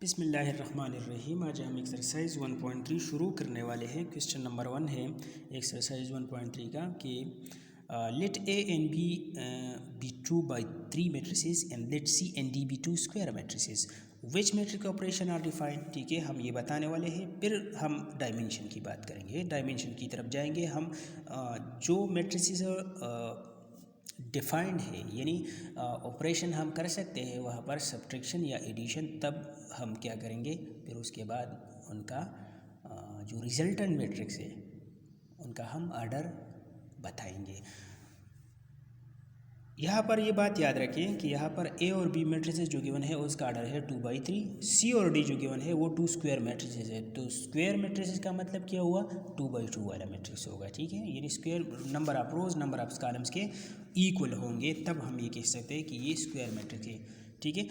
बिस्मिल्लाहिर्रहमानिर्रहीम। आज हम एक्सरसाइज 1.3 शुरू करने वाले हैं। क्वेश्चन नंबर 1 है एक्सरसाइज 1.3 का कि let A and B be 2/3 matrices and let C and D be 2 square matrices which matrix operation are defined. ठीक है, हम ये बताने वाले हैं। फिर हम डायमेंशन की बात करेंगे, डायमेंशन की तरफ जाएंगे। हम जो मैट्रिसेस डिफाइंड है यानी ऑपरेशन हम कर सकते हैं वहाँ पर सब्ट्रैक्शन या एडिशन, तब हम क्या करेंगे, फिर उसके बाद उनका जो रिजल्टेंट मैट्रिक्स है उनका हम ऑर्डर बताएंगे। यहाँ पर ये बात याद रखें कि यहाँ पर ए और बी मैट्रिसेस जो गिवन है उसका ऑर्डर है 2/3। सी और डी जो गिवन है वो 2 स्क्वायर मैट्रिसेस है। तो स्क्वायर मैट्रिसेस का मतलब क्या हुआ, 2/2 वाला मैट्रिक्स होगा। ठीक है, यानी square number of rose number of columns के इक्वल होंगे, तब हम ये कह सकते हैं कि ये स्क्वायर मैट्रिक्स है। ठीक है,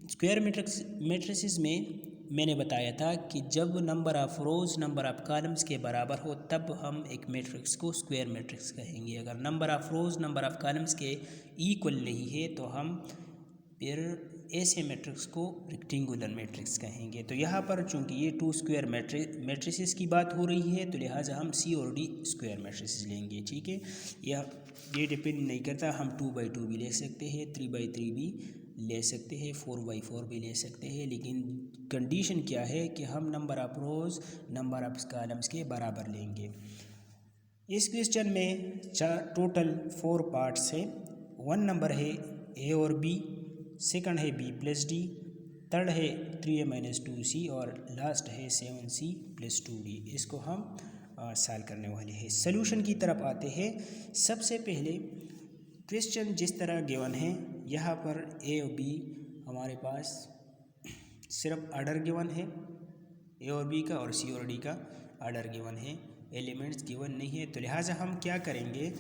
स्क्वायर मैट्रिसेस में मैंने बताया था कि जब number of rose number of columns के बराबर हो तब हम एक मैट्रिक्स को स्क्वायर मैट्रिक्स कहेंगे। अगर number of rose number of columns के इक्वल नहीं है तो हम फिर ऐसे मैट्रिक्स को रेक्टेंगुलर मैट्रिक्स कहेंगे। तो यहाँ पर चूंकि ये 2 स्क्वायर मैट्रिसेस की बात हो रही है तो लिहाजा हम सी और डी स्क्वायर मैट्रिसेस लेंगे। ठीक है, ये डिपेंड नहीं करता, हम 2/2 भी ले सकते हैं, 3/3 भी ले सकते हैं, 4/4 भी ले सकते हैं, लेकिन कंडीशन क्या है कि हम number of rose number of columns के बराबर लेंगे। इस क्वेश्चन में टोटल 4 पार्ट्स है। 1 नंबर है ए और बी, सेकंड है बी प्लस डी, थर्ड है 3a-2c और लास्ट है 7c + 2d। इसको हम सॉल्व करने वाले हैं। सॉल्यूशन की तरफ आते हैं। सबसे पहले क्वेश्चन जिस तरह गिवन है, यहाँ पर ए और बी हमारे पास सिर्फ ऑर्डर गिवन है ए और बी का, और सी और डी का ऑर्डर गिवन है, एलिमेंट्स गिवन नहीं है। तो लिहाजा हम क्या करेंगे,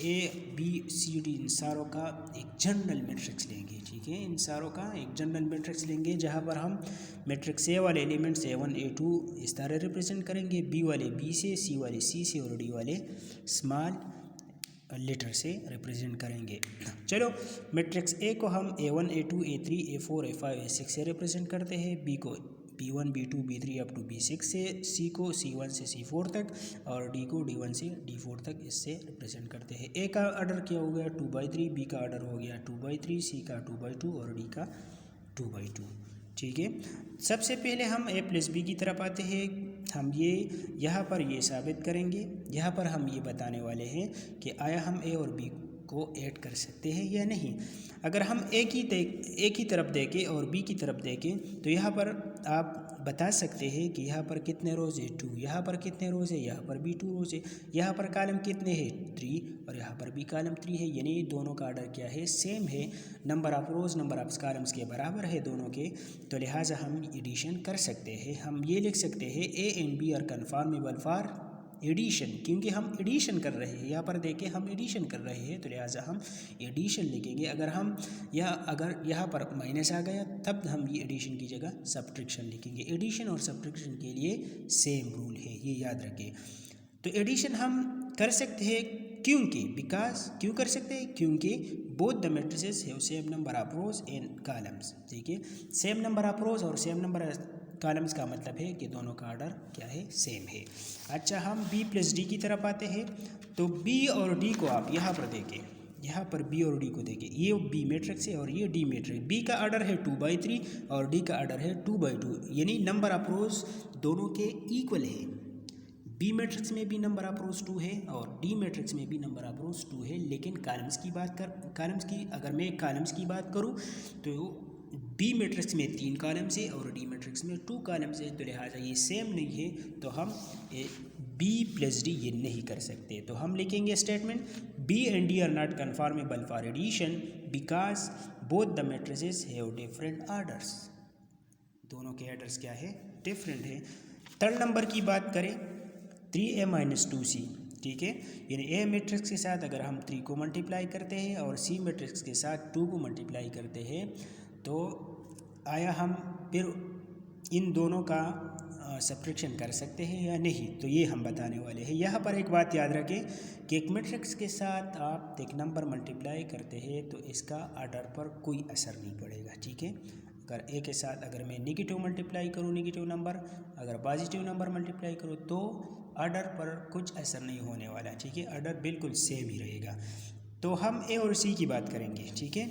ए बी सी डी इन सारों का एक जनरल मैट्रिक्स लेंगे। ठीक है, इन सारों का एक जनरल मैट्रिक्स लेंगे जहाँ पर हम मैट्रिक्स ए वाले एलिमेंट्स A1 A2 इस तरह रिप्रेजेंट करेंगे, बी वाले बी से, सी वाले सी से और डी वाले स्मॉल लेटर से रिप्रेजेंट करेंगे। चलो, मैट्रिक्स ए को हम A1 A2 A3 A4 A5 A6 से रिप्रेजेंट करते हैं, बी को B1 B2 B3 up to B6 से, सी को C1 से C4 तक और डी को D1 से D4 तक इससे रिप्रेजेंट करते हैं। ए का ऑर्डर क्या हो गया, 2/3, बी का ऑर्डर हो गया 2/3, सी का 2/2 और डी का 2/2। ठीक है, सबसे पहले हम ए प्लस बी की तरफ आते हैं। हम ये यहाँ पर ये साबित करेंगे, यहाँ पर हम ये बताने वाले हैं कि आया हम ए और बी को ऐड कर सकते हैं या नहीं। अगर हम ए की तरफ देखें और बी की तरफ देखें तो यहाँ पर आप बता सकते हैं कि यहाँ पर कितने रोज़ है 2, यहाँ पर कितने रोज़ है, यहाँ पर भी 2 रोज़ है, यहाँ पर कॉलम कितने हैं 3 और यहाँ पर भी कॉलम 3 है, यानी दोनों का ऑर्डर क्या है, सेम है। Number of rows number of columns के बराबर है दोनों के, तो लिहाजा हम एडिशन कर सकते हैं। हम ये लिख सकते हैं A and B are conformable for addition, क्योंकि हम एडिशन कर रहे हैं। यहाँ पर देखें हम एडिशन कर रहे हैं तो लिहाजा हम एडिशन लिखेंगे। अगर यहाँ पर माइनस आ गया तब हम ये एडिशन की जगह सब्ट्रैक्शन लिखेंगे। एडिशन और सब्ट्रैक्शन के लिए सेम रूल है, ये याद रखें। तो एडिशन हम कर सकते हैं क्यों कर सकते हैं, क्योंकि both the matrices have same number of rose and columns. ठीक है, सेम नंबर ऑफ रोज और सेम नंबर कॉलम्स का मतलब है कि दोनों का ऑर्डर क्या है, सेम है। अच्छा, हम बी प्लस डी की तरफ आते हैं। तो बी और डी को आप यहाँ पर देखें, यहाँ पर बी और डी को देखें, ये बी मैट्रिक्स है और ये डी मैट्रिक्स। बी का ऑर्डर है 2/3 और डी का ऑर्डर है 2/2, यानी नंबर ऑफ रोज दोनों के इक्वल है। बी मैट्रिक्स में भी नंबर ऑफ रोज 2 है और डी मैट्रिक्स में भी नंबर ऑफ रोज 2 है, लेकिन अगर मैं कॉलम्स की बात करूँ तो बी मैट्रिक्स में 3 कॉलम्स है और डी मैट्रिक्स में 2 कॉलम्स है, तो लिहाजा ये सेम नहीं है, तो हम बी प्लस डी ये नहीं कर सकते। तो हम लिखेंगे statement, B and D are not conformable for addition because both the matrices have different orders. दोनों के ऑर्डर्स क्या है, डिफरेंट है। थर्ड नंबर की बात करें, 3a-2c। ठीक है, यानी ए मैट्रिक्स के साथ अगर हम 3 को मल्टीप्लाई करते हैं और सी मैट्रिक्स के साथ 2 को मल्टीप्लाई करते हैं तो आया हम फिर इन दोनों का सब्ट्रैक्शन कर सकते हैं या नहीं, तो ये हम बताने वाले हैं। यहाँ पर एक बात याद रखें कि एक मैट्रिक्स के साथ आप एक नंबर मल्टीप्लाई करते हैं तो इसका ऑर्डर पर कोई असर नहीं पड़ेगा। ठीक है, अगर ए के साथ अगर मैं निगेटिव मल्टीप्लाई करूँ निगेटिव नंबर, अगर पॉजिटिव नंबर मल्टीप्लाई करूँ तो ऑर्डर पर कुछ असर नहीं होने वाला, ठीक है, ऑर्डर बिल्कुल सेम ही रहेगा। तो हम ए और सी की बात करेंगे, ठीक है।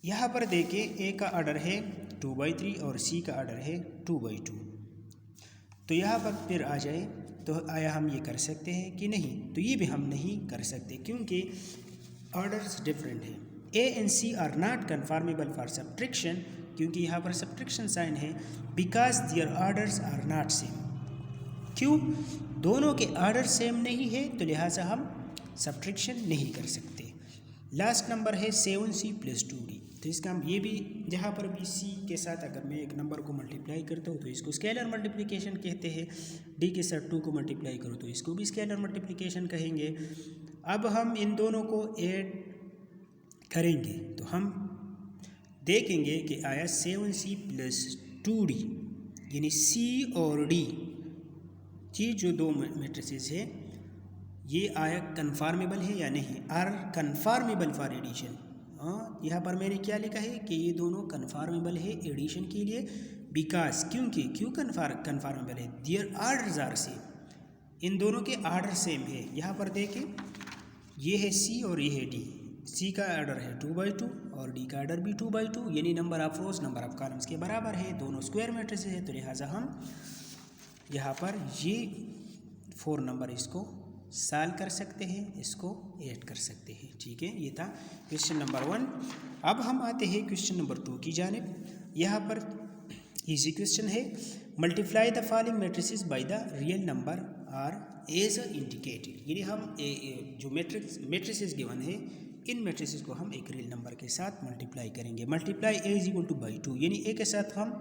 यहाँ पर देखिए ए का ऑर्डर है 2/3 और सी का ऑर्डर है 2/2। तो यहाँ पर फिर आ जाए तो आया हम ये कर सकते हैं कि नहीं, तो ये भी हम नहीं कर सकते क्योंकि ऑर्डर्स डिफरेंट हैं। A and C are not conformable for subtraction, क्योंकि यहाँ पर सब्ट्रैक्शन साइन है, because their orders are not same. क्यों? दोनों के ऑर्डर सेम नहीं है तो लिहाजा हम सब्ट्रैक्शन नहीं कर सकते। लास्ट नंबर है 7c + 2d, तो इसका हम ये भी जहाँ पर भी c के साथ अगर मैं एक नंबर को मल्टीप्लाई करता हूँ तो इसको स्केलर मल्टीप्लिकेशन कहते हैं, d के साथ 2 को मल्टीप्लाई करो तो इसको भी स्केलर मल्टीप्लिकेशन कहेंगे। अब हम इन दोनों को ऐड करेंगे तो हम देखेंगे कि आया 7c + 2d, यानी c और d की जो दो मैट्रिसेस है ये आया कन्फॉर्मेबल है या नहीं, आर कन्फॉर्मेबल फॉर एडिशन। यहाँ पर मैंने क्या लिखा है कि ये दोनों कन्फॉर्मेबल है एडिशन के लिए, बिकॉज क्योंकि क्यों कन्फॉर्मेबल है, दियर ऑर्डर्स आर सेम, इन दोनों के ऑर्डर सेम है। यहाँ पर देखें ये है सी और ये है डी, सी का ऑर्डर है 2/2 और डी का ऑर्डर भी 2/2, यानी number of rose number of columns के बराबर है, दोनों स्क्वायर मैट्रिसेस है, तो लिहाजा हम यहाँ पर ये 4 नंबर इसको सॉल्व कर सकते हैं, इसको ऐड कर सकते हैं, ठीक है। ये था क्वेश्चन नंबर 1। अब हम आते हैं क्वेश्चन नंबर 2 की जानिब। यहाँ पर इजी क्वेश्चन है, multiply the following matrices by the real number r as indicated, यानी हम जो मैट्रिसेस गिवन है इन मैट्रिसेस को हम एक रियल नंबर के साथ मल्टीप्लाई करेंगे। Multiply A is equal two by 2, यानी ए के साथ हम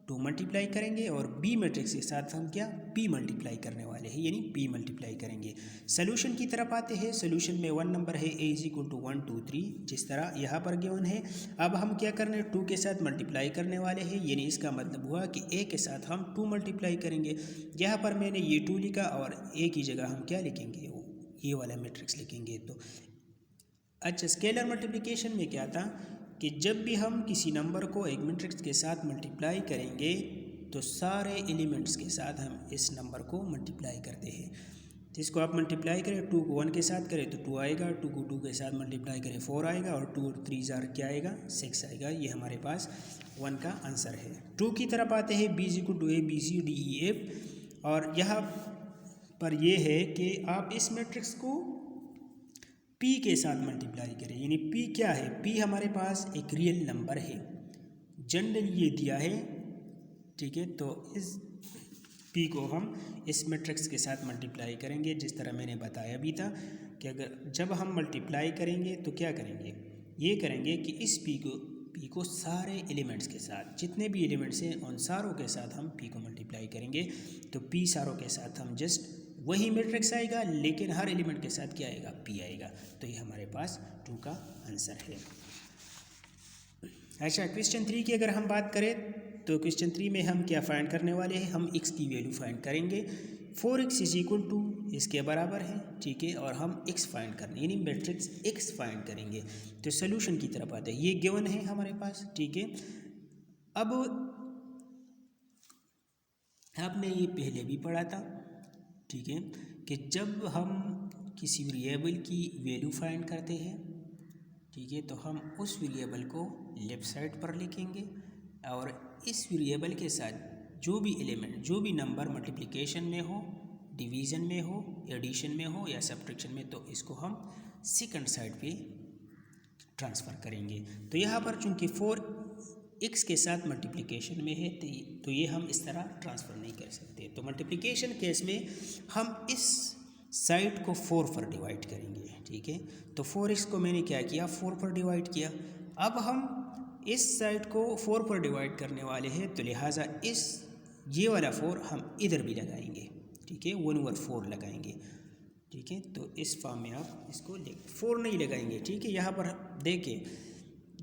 2 मल्टीप्लाई करेंगे और बी मैट्रिक्स के साथ हम क्या पी मल्टीप्लाई करने वाले हैं, यानी पी मल्टीप्लाई करेंगे। सोल्यूशन की तरफ आते हैं। सोल्यूशन में 1 नंबर है ए इज इक्वल टू 1 2 3, जिस तरह यहाँ पर गिवन है। अब हम क्या करने 2 के साथ मल्टीप्लाई करने वाले हैं, यानी इसका मतलब हुआ कि ए के साथ हम 2 मल्टीप्लाई करेंगे। यहाँ पर मैंने ये 2 लिखा और ए की जगह हम क्या लिखेंगे, ये वाला मैट्रिक्स लिखेंगे। तो अच्छा, स्केलर मल्टीप्लिकेशन में क्या था कि जब भी हम किसी नंबर को एक मैट्रिक्स के साथ मल्टीप्लाई करेंगे तो सारे एलिमेंट्स के साथ हम इस नंबर को मल्टीप्लाई करते हैं। तो इसको आप मल्टीप्लाई करें, 2 को 1 के साथ करें तो 2 आएगा, 2 को 2 के साथ मल्टीप्लाई करें 4 आएगा और 2 और 3 क्या आएगा 6 आएगा। ये हमारे पास 1 का आंसर है। 2 की तरफ आते हैं, B is equal to A B C D E F, और यहाँ पर यह है कि आप इस मैट्रिक्स को P के साथ मल्टीप्लाई करें, यानी P क्या है, P हमारे पास एक रियल नंबर है, जनरल ये दिया है, ठीक है। तो इस P को हम इस मैट्रिक्स के साथ मल्टीप्लाई करेंगे, जिस तरह मैंने बताया भी था कि अगर जब हम मल्टीप्लाई करेंगे तो क्या करेंगे, ये करेंगे कि इस P को सारे एलिमेंट्स के साथ, जितने भी एलिमेंट्स हैं उन सारों के साथ हम P को मल्टीप्लाई करेंगे। तो P सारों के साथ हम जस्ट वही मैट्रिक्स आएगा, लेकिन हर एलिमेंट के साथ क्या आएगा P आएगा। तो ये हमारे पास 2 का आंसर है। अच्छा, क्वेश्चन 3 की अगर हम बात करें तो क्वेश्चन 3 में हम क्या फाइंड करने वाले हैं, हम x की वैल्यू फाइंड करेंगे। 4x इज इक्वल टू इसके बराबर है, ठीक है, और हम x फाइंड करने यानी मैट्रिक्स x फाइंड करेंगे। तो सोल्यूशन की तरफ आते हैं, ये गिवन है हमारे पास, ठीक है। अब आपने ये पहले भी पढ़ा था, ठीक है, कि जब हम किसी वेरिएबल की वैल्यू फाइंड करते हैं, ठीक है, तो हम उस वेरिएबल को लेफ़्ट साइड पर लिखेंगे और इस वेरिएबल के साथ जो भी एलिमेंट, जो भी नंबर मल्टीप्लिकेशन में हो, डिवीज़न में हो, एडिशन में हो या सब्ट्रैक्शन में, तो इसको हम सेकंड साइड पे ट्रांसफ़र करेंगे। तो यहाँ पर चूँकि 4x के साथ मल्टीप्लिकेशन में है तो ये हम इस तरह ट्रांसफ़र नहीं कर सकते। तो मल्टीप्लिकेशन केस में हम इस साइड को 4 पर डिवाइड करेंगे, ठीक है। तो 4x को मैंने क्या किया, 4 पर डिवाइड किया। अब हम इस साइड को 4 पर डिवाइड करने वाले हैं, तो लिहाजा ये वाला 4 हम इधर भी लगाएंगे, ठीक है, 1/4 लगाएंगे, ठीक है। तो इस फॉर्म में आप इसको 4 नहीं लगाएंगे, ठीक है। यहाँ पर देखें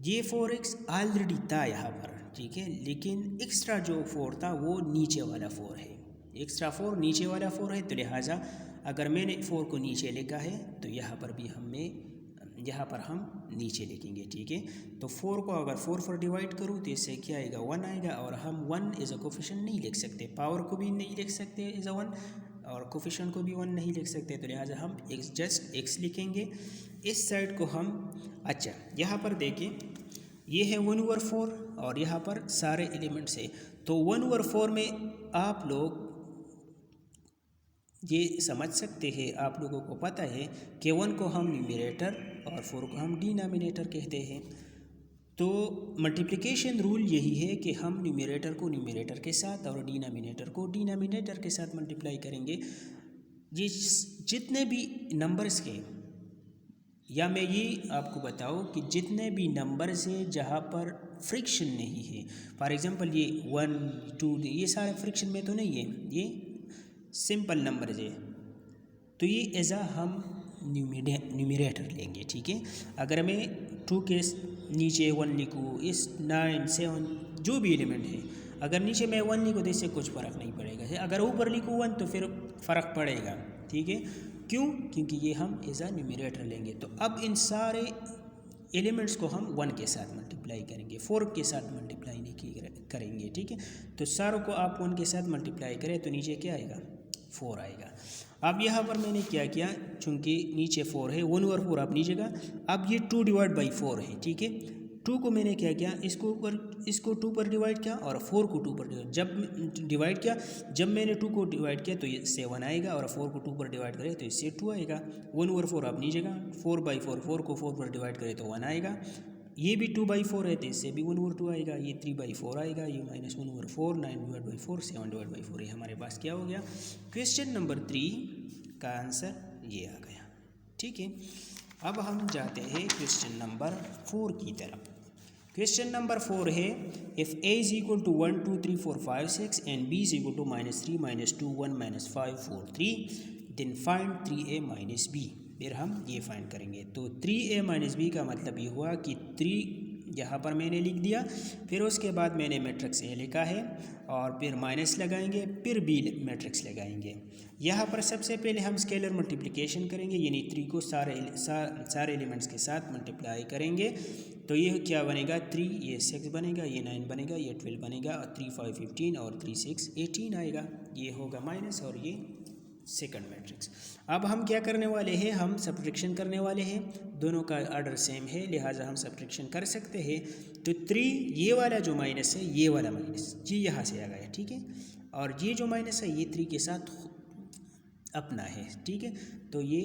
ये 4x ऑलरेडी था यहाँ पर, ठीक है, लेकिन एक्स्ट्रा जो 4 था वो नीचे वाला 4 है, एक्स्ट्रा 4 नीचे वाला 4 है। तो लिहाजा अगर मैंने 4 को नीचे लिखा है तो यहाँ पर भी हमें यहाँ पर हम नीचे लिखेंगे, ठीक है। तो 4 को अगर 4 डिवाइड करूँ तो इससे क्या आएगा, 1 आएगा। और हम 1 एज अ कोफिशिएंट नहीं लिख सकते, पावर को भी नहीं लिख सकते एज अ 1 और कोफिशिएंट को भी 1 नहीं लिख सकते, तो लिहाजा हम जस्ट x लिखेंगे। इस साइड को हम, अच्छा यहाँ पर देखिए ये है 1/4 और यहाँ पर सारे एलिमेंट्स है। तो 1/4 में आप लोग ये समझ सकते हैं, आप लोगों को पता है कि 1 को हम न्यूमरेटर और 4 को हम डिनोमिनेटर कहते हैं। तो मल्टीप्लिकेशन रूल यही है कि हम न्यूमरेटर को न्यूमरेटर के साथ और डिनोमिनेटर को डिनोमिनेटर के साथ मल्टीप्लाई करेंगे। ये जितने भी नंबर्स के, या मैं ये आपको बताऊँ कि जितने भी नंबर्स हैं जहाँ पर फ्रिक्शन नहीं है, फॉर एग्जांपल ये 1 2 ये सारे फ्रिक्शन में तो नहीं है, ये सिंपल नंबर्स है, तो ये एज आ हम न्यूमरेटर लेंगे, ठीक है। अगर मैं 2 के नीचे 1 लिखूँ, इस 9 7 जो भी एलिमेंट है, अगर नीचे मैं 1 लिखूँ तो इससे कुछ फ़र्क नहीं पड़ेगा, अगर ऊपर लिखूँ 1 तो फिर फ़र्क पड़ेगा, ठीक है। क्यों? क्योंकि ये हम एज आ न्यूमरेटर लेंगे। तो अब इन सारे एलिमेंट्स को हम 1 के साथ मल्टीप्लाई करेंगे, 4 के साथ मल्टीप्लाई नहीं करेंगे, ठीक है। तो सारों को आप 1 के साथ मल्टीप्लाई करें तो नीचे क्या आएगा, 4 आएगा। अब यहाँ पर मैंने क्या किया, चूँकि नीचे 4 है, 1/4 आप लीजिएगा। अब ये 2 डिवाइड बाई 4 है, ठीक है। 2 को मैंने क्या किया, इसको 2 पर डिवाइड किया और 4 को 2 पर डिवाइड किया। जब मैंने 2 को डिवाइड किया तो ये 7 आएगा और 4 को 2 पर डिवाइड करें तो इससे 2 आएगा। 1/4 आप लीजिएगा, 4/4, 4 को 4 पर डिवाइड करें तो 1 आएगा। ये भी 2/4 है तो इससे भी 1/2 आएगा। ये 3/4 आएगा, ये -1/4, 9/4, 7/4, ये हमारे पास क्या हो गया। क्वेश्चन नंबर 3 का आंसर ये आ गया, ठीक है। अब हम जाते हैं क्वेश्चन नंबर 4 की तरफ। क्वेश्चन नंबर 4 है, if a is equal to 1 2 3 4 5 6 and b is equal to -3 -2 1 -5 4 3 then find 3a minus b। फिर हम ये फाइंड करेंगे। तो 3a माइनस b का मतलब ये हुआ कि 3 यहाँ पर मैंने लिख दिया, फिर उसके बाद मैंने मैट्रिक्स a लिखा है और फिर माइनस लगाएंगे, फिर b मैट्रिक्स लगाएंगे। यहाँ पर सबसे पहले हम स्केलर मल्टीप्लिकेशन करेंगे, यानी 3 को सारे एलिमेंट्स के साथ मल्टीप्लाई करेंगे। तो ये क्या बनेगा, 3, ये 6 बनेगा, ये 9 बनेगा, ये 12 बनेगा, और 3 5 15 और 3 6 18 आएगा। ये होगा माइनस और ये सेकंड मैट्रिक्स। अब हम क्या करने वाले हैं, हम सब्ट्रैक्शन करने वाले हैं। दोनों का ऑर्डर सेम है, लिहाजा हम सब्ट्रैक्शन कर सकते हैं। तो 3 ये वाला जो माइनस है, ये वाला माइनस ये यहाँ से आ गया, ठीक है। और ये जो माइनस है ये 3 के साथ अपना है, ठीक है। तो ये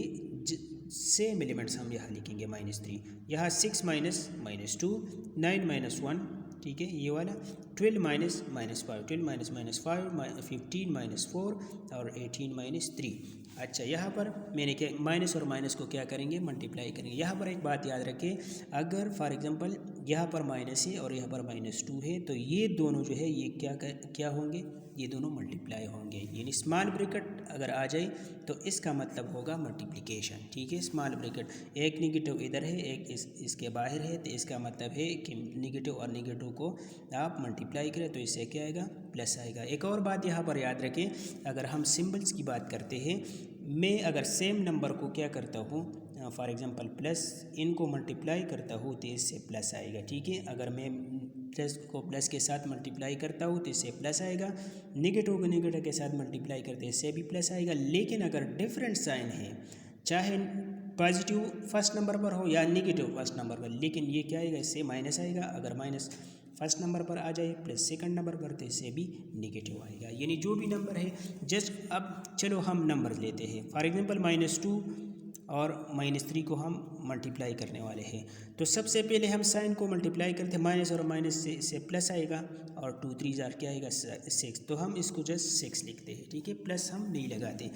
सेम एलिमेंट्स हम यहाँ लिखेंगे, -3, यहाँ 6 -2 9 -1, ठीक है, ये वाला 12 -5 12 -5 15 -4 और 18 -3। अच्छा, यहाँ पर मैंने क्या, माइनस और माइनस को क्या करेंगे, मल्टीप्लाई करेंगे। यहाँ पर एक बात याद रखें, अगर फॉर एग्जांपल यहाँ पर माइनस है और यहाँ पर -2 है तो ये दोनों जो है ये क्या होंगे, ये दोनों मल्टीप्लाई होंगे। यानी स्मॉल ब्रैकेट अगर आ जाए तो इसका मतलब होगा मल्टीप्लिकेशन, ठीक है। स्मॉल ब्रैकेट, एक निगेटिव इधर है, एक इसके बाहर है, तो इसका मतलब है कि निगेटिव और निगेटिव को आप मल्टीप्लाई करें तो इससे क्या आएगा, प्लस आएगा। एक और बात यहाँ पर याद रखें, अगर हम सिंबल्स की बात करते हैं, मैं अगर सेम नंबर को क्या करता हूँ, फॉर एग्जांपल प्लस, इनको मल्टीप्लाई करता हूँ तो इससे प्लस आएगा, ठीक है। अगर मैं प्लस को प्लस के साथ मल्टीप्लाई करता हूँ तो इससे प्लस आएगा, निगेटिव को निगेटिव के साथ मल्टीप्लाई करते हैं इससे भी प्लस आएगा। लेकिन अगर डिफरेंट साइन है, चाहे पॉजिटिव फर्स्ट नंबर पर हो या निगेटिव फर्स्ट नंबर पर, लेकिन ये क्या आएगा, इससे माइनस आएगा। अगर माइनस फर्स्ट नंबर पर आ जाए प्लस सेकंड नंबर पर तो इससे भी निगेटिव आएगा। यानी जो भी नंबर है, जस्ट अब चलो हम नंबर लेते हैं, फॉर एग्जांपल -2 और -3 को हम मल्टीप्लाई करने वाले हैं। तो सबसे पहले हम साइन को मल्टीप्लाई करते हैं, माइनस और माइनस से प्लस आएगा और 2 3 जार क्या आएगा, 6। तो हम इसको जस्ट 6 लिखते हैं, ठीक है, प्लस हम नहीं लगाते।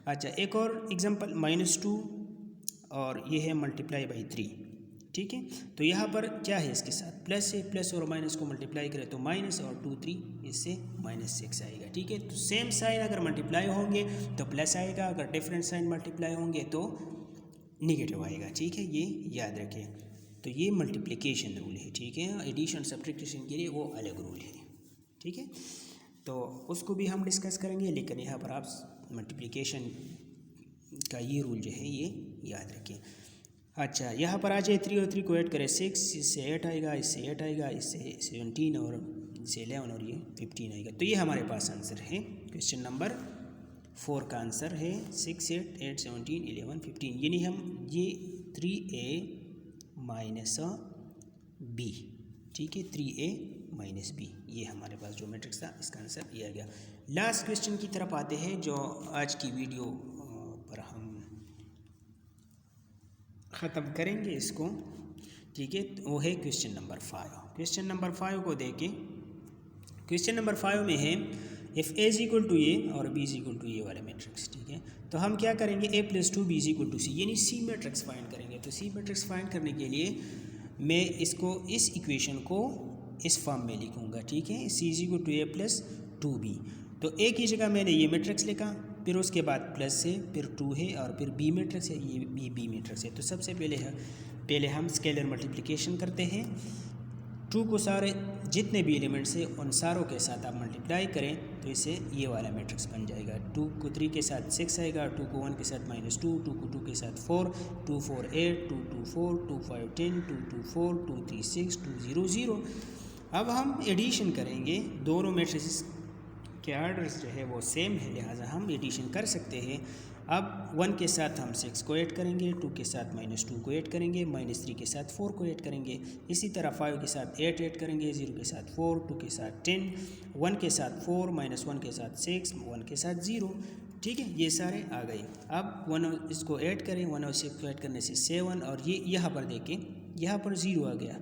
अच्छा, एक और एग्जांपल, -2 और ये है मल्टीप्लाई बाई 3, ठीक है। तो यहाँ पर क्या है, इसके साथ प्लस है, प्लस और माइनस को मल्टीप्लाई करें तो माइनस और 2 3 इससे -6 आएगा, ठीक है। तो सेम साइन अगर मल्टीप्लाई होंगे तो प्लस आएगा, अगर डिफरेंट साइन मल्टीप्लाई होंगे तो निगेटिव आएगा, ठीक है, ये याद रखें। तो ये मल्टीप्लिकेशन रूल है, ठीक है। एडिशन सब्ट्रैक्शन के लिए वो अलग रूल है, ठीक है। तो उसको भी हम डिस्कस करेंगे, लेकिन यहाँ पर आप मल्टीप्लिकेशन का ये रूल जो है ये याद रखें। अच्छा यहाँ पर आ जाए 3 और 3 को ऐड करें 6, इससे 8 आएगा, इससे 8 आएगा, इससे 17 और इससे 11 और ये 15 आएगा। तो ये हमारे पास आंसर है क्वेश्चन नंबर 4 का आंसर है 6, 8, 8, 17, 11, 15। यानी हम ये 3a माइनस b, ठीक है, 3a माइनस b, ये हमारे पास जो मैट्रिक्स था इसका आंसर ये आ गया। लास्ट क्वेश्चन की तरफ आते हैं जो आज की वीडियो पर हम ख़त्म करेंगे इसको, ठीक है। वो है क्वेश्चन नंबर 5। क्वेश्चन नंबर 5 को देखें। क्वेश्चन नंबर 5 में है if A is equal to A और B is equal to A वाला मैट्रिक्स, ठीक है। तो हम क्या करेंगे, a + 2 b is equal to C, यानी सी मैट्रिक्स फाइंड करेंगे। तो सी मैट्रिक्स फाइंड करने के लिए मैं इसको इस इक्वेशन को इस फॉर्म में लिखूँगा, ठीक है। C is equal to A + 2b। तो ए की जगह मैंने ये मैट्रिक्स लिखा, फिर उसके बाद प्लस है, फिर 2 है और फिर बी मैट्रिक्स है, ये बी मैट्रिक्स है। तो सबसे पहले हम स्केलर मल्टीप्लिकेशन करते हैं। 2 को सारे जितने भी एलिमेंट्स हैं उन सारों के साथ आप मल्टीप्लाई करें तो इससे ये वाला मैट्रिक्स बन जाएगा। 2 को 3 के साथ 6 आएगा, 2 को 1 के साथ -2, 2 को 2 के साथ 4, 2 4 8, 2 2 4, 2 5 10, 2 2 4, 2 3 6, 2 0 0। अब हम एडिशन करेंगे, दोनों मैट्रिक्स के आर्डर्स जो है वो सेम है, लिहाजा हम एडिशन कर सकते हैं। अब 1 के साथ हम 6 को ऐड करेंगे, 2 के साथ -2 को ऐड करेंगे, -3 के साथ 4 को ऐड करेंगे, इसी तरह 5 के साथ 8 ऐड करेंगे, 0 के साथ 4, 2 के साथ 10, 1 के साथ 4, -1 के साथ 6, 1 के साथ 0, ठीक है। ये सारे आ गए। अब 1 इसको ऐड करें, 1 और 6 को ऐड करने से 7, और ये यहाँ पर देखें, यहाँ पर 0 आ गया।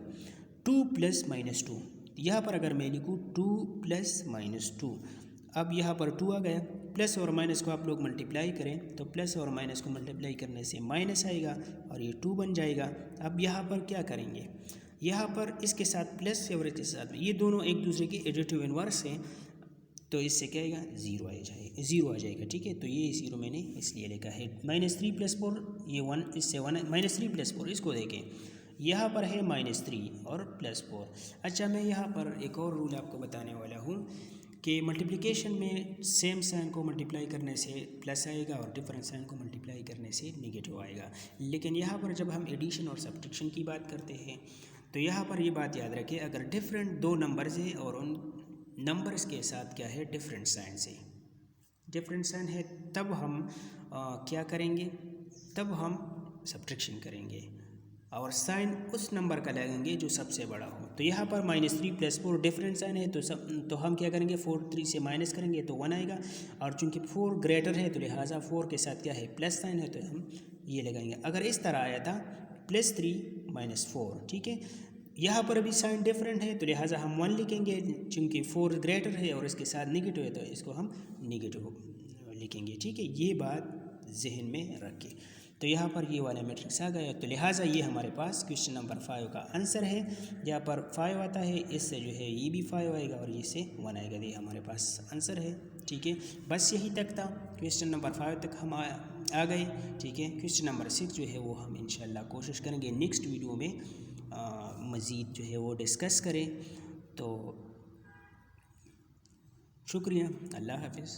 2 + -2, यहाँ पर अगर मैं लिखूँ 2 + -2, अब यहाँ पर 2 आ गया। प्लस और माइनस को आप लोग मल्टीप्लाई करें तो प्लस और माइनस को मल्टीप्लाई करने से माइनस आएगा और ये 2 बन जाएगा। अब यहाँ पर क्या करेंगे, यहाँ पर इसके साथ प्लस और इसके साथ ये दोनों एक दूसरे के एडिटिव इनवर्स हैं, तो इससे क्या आएगा, 0 आ जाएगा, ठीक है। तो ये 0 मैंने इसलिए लिखा है। -3 + 4, ये 1, इससे 1 -3 + 4, इसको देखें, यहाँ पर है -3 और +4। अच्छा, मैं यहाँ पर एक और रूल आपको बताने वाला हूँ कि मल्टीप्लिकेशन में सेम साइन को मल्टीप्लाई करने से प्लस आएगा और डिफरेंट साइन को मल्टीप्लाई करने से नेगेटिव आएगा। लेकिन यहाँ पर जब हम एडिशन और सब्ट्रैक्शन की बात करते हैं तो यहाँ पर ये बात याद रखें, अगर डिफरेंट 2 नंबर्स हैं और उन नंबर्स के साथ क्या है, डिफरेंट साइन है, तब हम क्या करेंगे, तब हम सब्ट्रैक्शन करेंगे और साइन उस नंबर का लगेंगे जो सबसे बड़ा हो। तो यहाँ पर -3 + 4 डिफरेंट साइन है, तो हम क्या करेंगे, 4 3 से माइनस करेंगे तो 1 आएगा, और चूंकि 4 ग्रेटर है तो लिहाजा 4 के साथ क्या है, प्लस साइन है, तो हम ये लगाएंगे। अगर इस तरह आया था +3 - 4, ठीक है, यहाँ पर भी साइन डिफरेंट है तो लिहाजा हम 1 लिखेंगे, चूँकि 4 ग्रेटर है और इसके साथ नेगेटिव है तो इसको हम नेगेटिव लिखेंगे, ठीक है। ये बात जहन में रखें। तो यहाँ पर ये वाला मैट्रिक्स आ गया, तो लिहाजा ये हमारे पास क्वेश्चन नंबर 5 का आंसर है। यहाँ पर 5 आता है, इससे जो है ये भी 5 आएगा और ये से 1 आएगा, ये हमारे पास आंसर है, ठीक है। बस यही तक था, क्वेश्चन नंबर 5 तक हम आ गए, ठीक है। क्वेश्चन नंबर 6 जो है वो हम इंशाल्लाह कोशिश करेंगे नेक्स्ट वीडियो में मज़ीद जो है वो डिस्कस करें। तो शुक्रिया, अल्लाह हाफिज़।